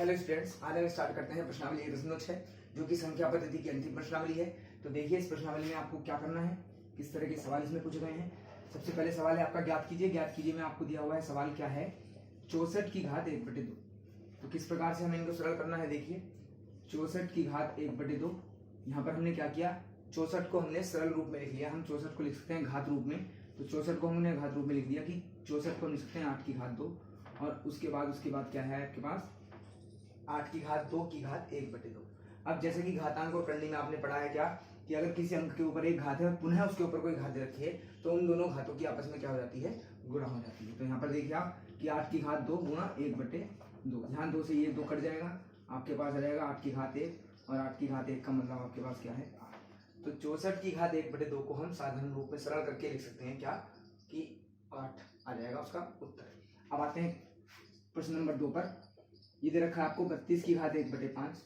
Hello students, आज हम start करते हैं प्रश्नावली 1.6 जो कि संख्या पद्धति की अंतिम प्रश्नावली है। तो देखिए इस प्रश्नावली में आपको क्या करना है, किस तरह के सवाल इसमें पूछे गए हैं। सबसे पहले सवाल है आपका ज्ञात कीजिए में आपको दिया हुआ है सवाल क्या है 64 की घात 1/2। तो किस प्रकार से हमें इनको सरल करना है, देखिए 64 की घात 1/2। यहाँ पर हमने क्या किया, 64 को हमने सरल रूप में लिख लिया। हम 64 को लिख सकते हैं घात रूप में, तो 64 को हमने घात रूप में लिख दिया कि 64 को लिख सकते हैं 8 की घात 2। और उसके बाद क्या है आपके पास 8 की घात 2 की घात 1/2। अब जैसे कि घातांक और करनी में आपने पढ़ा है क्या कि अगर किसी अंक के ऊपर एक घात है और पुनः उसके ऊपर कोई घात रखी है तो उन दोनों घातों की आपस में क्या हो जाती है, गुणा हो जाती है। तो यहाँ पर देखिए आप कि 8 की घात 2 गुणा 1/2। यहाँ 2 से ये 2 कट जाएगा, आपके पास आ जाएगा 8 की घात 1 और 8 की घात 1 का मतलब आपके पास क्या है 8। तो 64 की घात 1/2 को हम साधारण रूप में सरल करके लिख सकते हैं क्या कि 8 आ जाएगा उसका उत्तर। अब आते हैं प्रश्न नंबर 2 पर। ये दे रखा है आपको 32 की घात 1/5।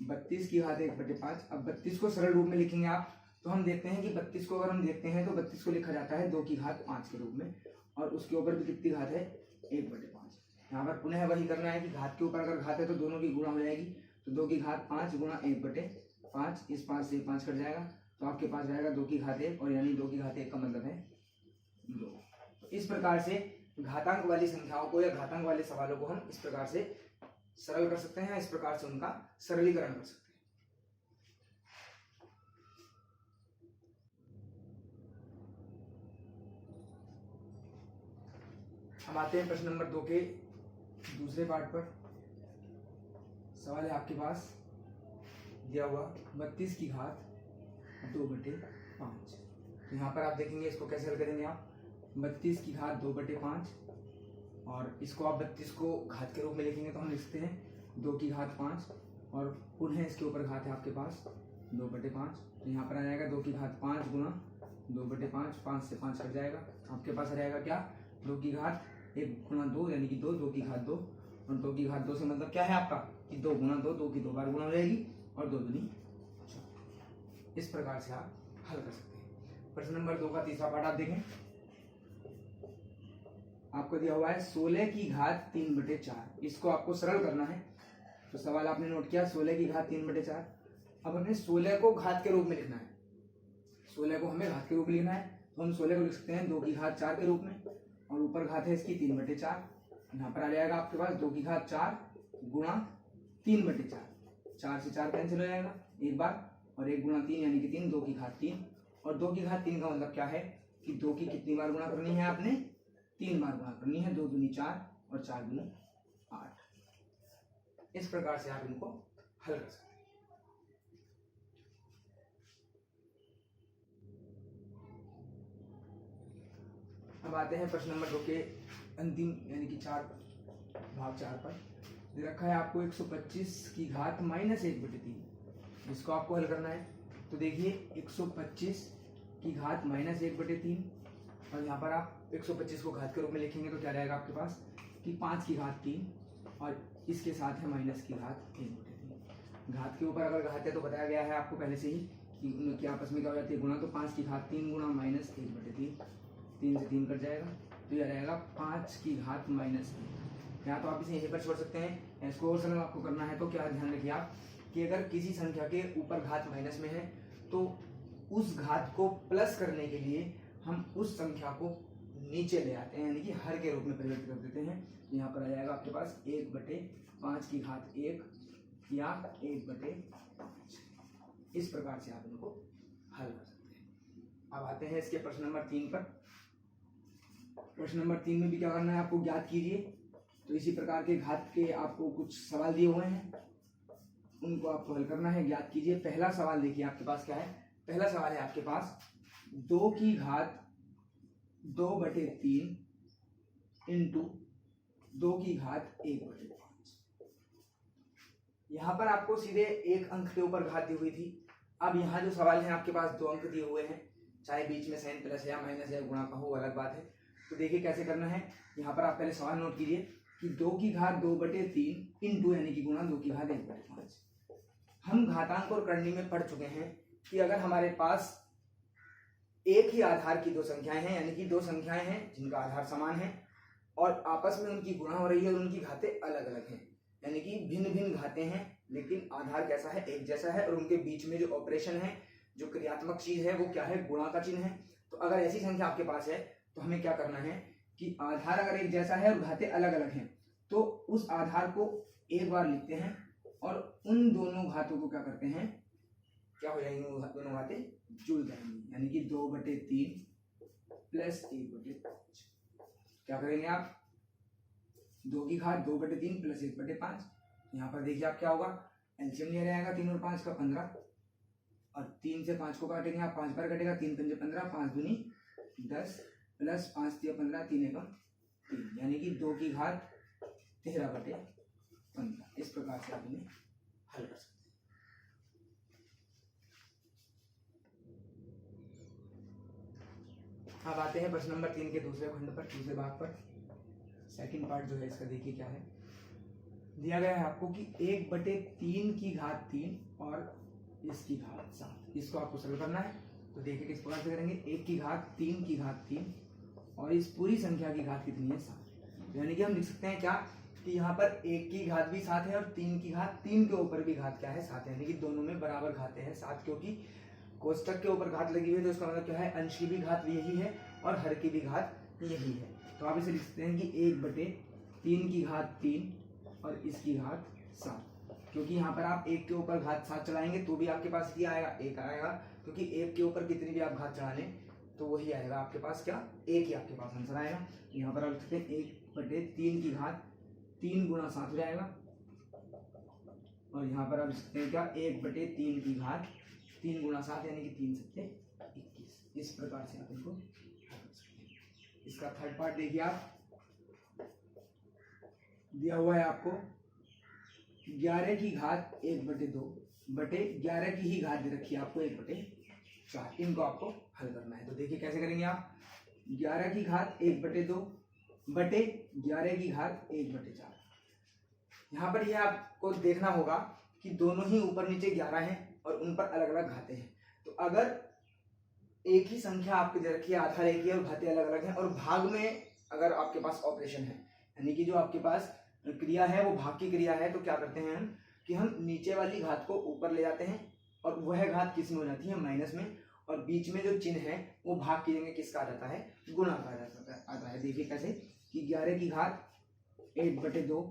32 की घात 1/5। अब 32 को सरल रूप में लिखेंगे आप, तो हम देखते हैं कि 32 को अगर हम देखते हैं तो 32 को लिखा जाता है 2 की घात 5 के रूप में, और उसके ऊपर भी कितनी घात है 1/5। यहाँ पर पुनः वही करना है कि घात के ऊपर अगर घात है तो दोनों की गुणा हो जाएगी। तो 2 की घात 5 गुणा 1/5, इस 5 से 5 कट जाएगा तो आपके पास रहेगा 2 की घात 1, और यानी 2 की घात 1 का मतलब है 2। तो इस प्रकार से घातांक वाली संख्याओं को या घातांक वाले सवालों को हम इस प्रकार से सरल कर सकते हैं, इस प्रकार से उनका सरलीकरण कर सकते हैं। हम आते हैं प्रश्न नंबर 2 के दूसरे पार्ट पर। सवाल है आपके पास दिया हुआ 32 की घात 2/5। तो यहाँ पर आप देखेंगे इसको कैसे हल करेंगे आप 32 की घात 2/5, और इसको आप 32 को घात के रूप में लिखेंगे तो हम लिख सकते हैं 2 की घात 5, और पुनः इसके ऊपर घात है आपके पास 2/5। तो यहाँ पर आ जाएगा 2 की घात 5 गुणा 2/5, 5 से 5 कट जाएगा, आपके पास आ जाएगा क्या 2 की घात 1 गुणा 2 यानी कि 2 की घात 2, और 2 की घात 2 से मतलब क्या है आपका कि 2 गुणा 2, 2 की 2 बार गुणा हो जाएगी और 2 दूनी 4। इस प्रकार से आप हल कर सकते हैं। प्रश्न नंबर 2 का तीसरा पार्ट आप देखें। आपको दिया हुआ है 16 की घात 3/4। इसको आपको सरल करना है। तो सवाल आपने नोट किया 16 की घात 3/4। अब हमें 16 को घात के रूप में लिखना है, 16 को हमें घात के रूप में लिखना है। तो हम 16 को लिख सकते हैं 2 की घात 4 के रूप में, और ऊपर घात है इसकी 3/4। यहाँ पर आ जाएगा आपके पास 2 की घात 4 गुणा 3/4। 4 से 4 कैंसिल हो जाएगा एक बार, और 1 गुणा 3 यानी कि 3, 2 की घात 3। और 2 की घात 3 का मतलब क्या है कि 2 की कितनी बार गुणा करनी है आपने, 3 बार गुणा करनी है। 2 दूनी 4 और 4 दूनी 8। इस प्रकार से आप इनको हल कर सकते हैं। अब आते हैं प्रश्न नंबर 2 के अंतिम यानी कि भाग 4 पर। दे रखा है आपको 125 की घात -1/3, जिसको आपको हल करना है। तो देखिए 125 की घात -1/3, और यहाँ पर आप 125 को घात के रूप में लिखेंगे तो क्या रहेगा आपके पास कि 5 की घात 3, और इसके साथ है माइनस की घात 1/3। घात के ऊपर अगर घात है तो बताया गया है आपको पहले से ही कि उनकी आपस में क्या हो जाती है गुणा। तो 5 की घात 3 गुणा -1/3, 3 से 3 कट जाएगा तो यह रहेगा 5 की घात -3। या तो आप इसे यहीं पर छोड़ सकते हैं, इसको और सरल आपको करना है तो क्या ध्यान रखिए आप कि अगर किसी संख्या के ऊपर घात माइनस में है तो उस घात को प्लस करने के लिए हम उस संख्या को नीचे ले आते हैं, यानी कि हर के रूप में परिवर्तित कर देते हैं। तो यहाँ पर आ जाएगा आपके पास 1/5 की घात 1 या 1/5। इस प्रकार से आप इनको हल कर सकते हैं। अब आते हैं इसके प्रश्न नंबर 3 पर। प्रश्न नंबर 3 में भी क्या करना है आपको, ज्ञात कीजिए। तो इसी प्रकार के घात के आपको कुछ सवाल दिए हुए हैं, उनको आपको हल करना है। ज्ञात कीजिए। पहला सवाल देखिए आपके पास क्या है। पहला सवाल है आपके पास 2 की घात 2/3 इंटू 2 की घात 1/5। यहाँ पर आपको सीधे एक अंक के ऊपर घात दी हुई थी। अब यहाँ जो सवाल है आपके पास 2 अंक दिए हुए हैं, चाहे बीच में साइन प्लस या माइनस या गुणा का हो अलग बात है। तो देखिए कैसे करना है। यहाँ पर आप पहले सवाल नोट कीजिए कि 2 की घात 2/3 इंटू यानी कि गुणा 2 की घात 1/5। हम घातांक और करनी में पढ़ चुके हैं कि अगर हमारे पास एक ही आधार की दो संख्याएं हैं, यानी कि दो संख्याएं हैं जिनका आधार समान है, और आपस में उनकी गुणा हो रही है और उनकी घातें अलग अलग हैं, यानी कि भिन्न भिन्न घातें हैं लेकिन आधार कैसा है, एक जैसा है, और उनके बीच में जो ऑपरेशन है, जो क्रियात्मक चीज है वो क्या है, गुणा का चिन्ह है। तो अगर ऐसी संख्या आपके पास है तो हमें क्या करना है कि आधार अगर एक जैसा है और घातें अलग अलग हैं तो उस आधार को एक बार लिखते हैं और उन दोनों घातों को क्या करते हैं, क्या हो जाएंगी, दोनों घातें जुड़ जाएंगी, यानी कि 2/3 प्लस 1/5। क्या करेंगे आप, 2 की घात 2/3 प्लस 1/5। यहाँ पर देखिए आप क्या होगा, एलसीएम लिया जाएगा 3 और 5 का 15, और 3 से 5 को काटेंगे आप, 5 बार कटेगा, 3 पंजे 15, 5 दूनी 10 प्लस 5 तिया 15, 3 एकम 3, यानी कि 2 की घात 13/15। इस प्रकार से आप इन्हें हल कर सकते हैं। अब आते हैं प्रश्न नंबर 3 के दूसरे खंड पर, दूसरे भाग पर। सेकंड पार्ट जो है इसका देखिए क्या है, दिया गया है आपको कि 1/3 की घात 3 और इसकी घात 7, इसको आपको सरल करना है। तो देखिए किस प्रकार से करेंगे, 1 की घात 3 की घात 3 और इस पूरी संख्या की घात कितनी है, 7। यानी कि हम लिख सकते हैं क्या कि यहाँ पर 1 की घात भी 7 है और 3 की घात 3 के ऊपर भी घात क्या है, 7 है, यानी कि दोनों में बराबर घातें हैं 7, क्योंकि कोष्टक के ऊपर घात लगी हुई है तो इसका मतलब क्या है, अंश की भी घात यही है और हर की भी घात यही है। तो आप इसे लिख सकते हैं कि 1/3 की घात 3 और इसकी घात 7, क्योंकि यहाँ पर आप 1 के ऊपर घात 7 चढ़ाएंगे तो भी आपके पास क्या आएगा, 1 आएगा, क्योंकि 1 के ऊपर कितनी भी आप घात चढ़ा लें तो वही आएगा आपके पास, क्या, 1 ही आपके पास आंसर आएगा। यहाँ पर आप लिख सकते हैं 1/3 की घात 3 गुणा 7 हो जाएगा, और यहाँ पर आप लिख सकते हैं क्या, 1/3 की घात 3 गुणा 7 यानी कि 3 7 21। इस प्रकार से आप इनको हल कर सकते हैं। इसका थर्ड पार्ट देखिए आप, दिया हुआ है आपको 11 की घात 1/2 बटे 11 की ही घात दे रखी है आपको 1/4, इनको आपको हल करना है। तो देखिए कैसे करेंगे आप, 11 की घात 1/2 बटे 11 की घात 1/4। यहाँ पर यह आपको देखना होगा कि दोनों ही ऊपर नीचे 11 हैं और उन पर अलग अलग घातें हैं। तो अगर एक ही संख्या आपकी दे रखी है, आधार एक ही है और घातें अलग अलग हैं, और भाग में अगर आपके पास ऑपरेशन है, यानी कि जो आपके पास क्रिया है वो भाग की क्रिया है, तो क्या करते हैं हम कि हम नीचे वाली घात को ऊपर ले जाते हैं और वह घात किस में हो जाती है, माइनस में, और बीच में जो चिन्ह है वो भाग की जगह किसका आ जाता है, गुणा का आता है। देखिए कैसे कि 11 की घात 1/2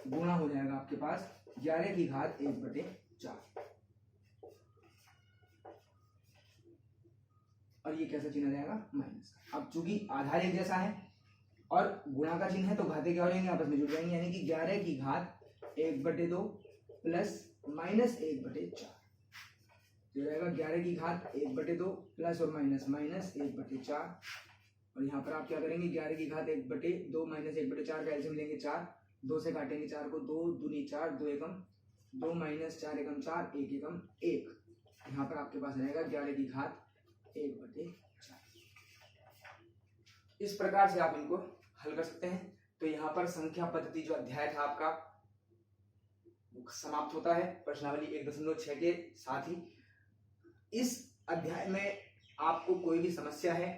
गुणा हो जाएगा आपके पास 11 की घात 1/4, और ये कैसा चिन्ह आ जाएगा, माइनस का। अब चूंकि आधार एक जैसा है और गुणा का चिन्ह है तो घातें क्या हो जाएंगी, आपस में जुड़ जाएंगी, यानी कि 11 की घात 1/2 प्लस माइनस 1/4 जो रहेगा 11 की घात 1/2 प्लस और माइनस 1/4। और यहाँ पर आप क्या करेंगे, 11 की घात 1/2 माइनस 1/4 का एलसीएम लेंगे 4, 2 से काटेंगे 4 को, 2 दूनी 4, 2 एकम 2 माइनस 4 एकम 4, 1 एकम 1। यहाँ पर आपके पास रहेगा 11 की घात 1/4। इस प्रकार से आप इनको हल कर सकते हैं। तो यहाँ पर संख्या पद्धति जो अध्याय था आपका समाप्त होता है प्रश्नावली 1.6 के साथ ही। इस अध्याय में आपको कोई भी समस्या है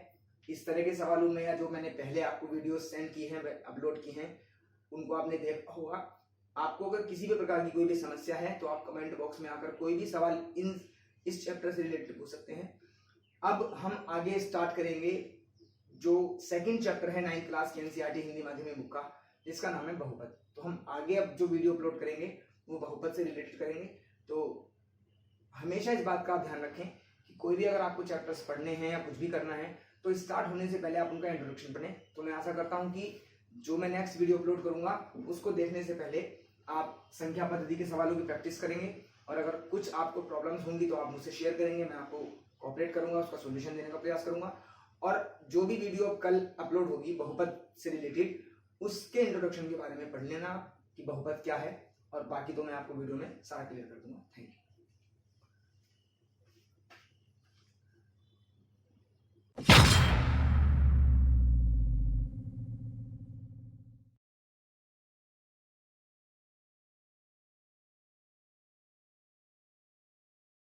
इस तरह के सवालों में, या जो मैंने पहले आपको वीडियो सेंड की हैं, अपलोड की हैं, उनको आपने देखा होगा। आपको अगर किसी भी प्रकार की कोई भी समस्या है तो आप कमेंट बॉक्स में आकर कोई भी सवाल इस चैप्टर से रिलेटेड पूछ सकते हैं। अब हम आगे स्टार्ट करेंगे जो सेकंड चैप्टर है 9th क्लास की एनसीईआरटी हिंदी माध्यमिक बुक का, जिसका नाम है बहुपद। तो हम आगे अब जो वीडियो अपलोड करेंगे वो बहुपद से रिलेटेड करेंगे। तो हमेशा इस बात का आप ध्यान रखें कि कोई भी अगर आपको चैप्टर्स पढ़ने हैं या कुछ भी करना है तो स्टार्ट होने से पहले आप उनका इंट्रोडक्शन पढ़ें। तो मैं आशा करता हूं कि जो मैं नेक्स्ट वीडियो अपलोड करूंगा उसको देखने से पहले आप संख्या पद्धति के सवालों की प्रैक्टिस करेंगे, और अगर कुछ आपको प्रॉब्लम्स होंगी तो आप मुझसे शेयर करेंगे, मैं आपको कोऑपरेट करूंगा, उसका सोल्यूशन देने का प्रयास करूंगा। और जो भी वीडियो कल अपलोड होगी बहुपद से रिलेटेड, उसके इंट्रोडक्शन के बारे में पढ़ लेना कि बहुपद क्या है, और बाकी तो मैं आपको वीडियो में सारा क्लियर कर दूंगा। Thank you.